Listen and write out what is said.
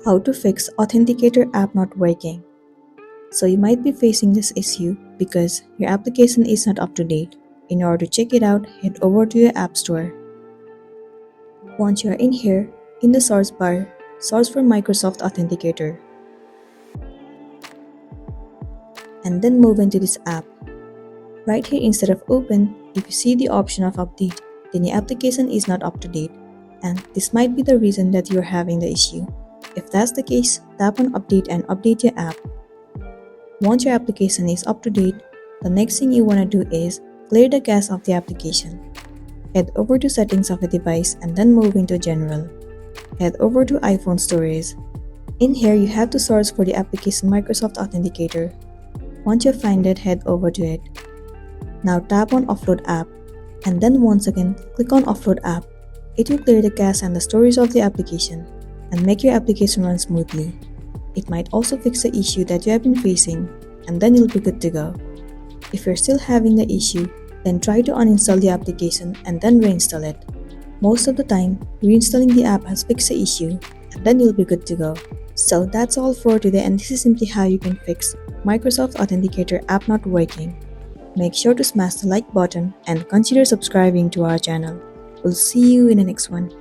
How to fix Authenticator app not working. So you might be facing this issue because your application is not up to date. In order to check it out, head over to your App Store. Once you are in here, in the source bar, search for Microsoft Authenticator. And then move into this app. Right here instead of open, if you see the option of update, then your application is not up to date. And this might be the reason that you're having the issue. If that's the case, tap on update and update your app. Once your application is up to date, the next thing you want to do is clear the cache of the application. Head over to settings of the device and then move into general. Head over to iPhone storage. In here, you have to search for the application Microsoft Authenticator. Once you find it, head over to it. Now tap on offload app and then once again click on offload app. It will clear the cache and the storage of the application and make your application run smoothly. It might also fix the issue that you have been facing and then you'll be good to go. If you're still having the issue, then try to uninstall the application and then reinstall it. Most of the time, reinstalling the app has fixed the issue and then you'll be good to go. So that's all for today, and this is simply how you can fix Microsoft Authenticator app not working. Make sure to smash the like button and consider subscribing to our channel. We'll see you in the next one.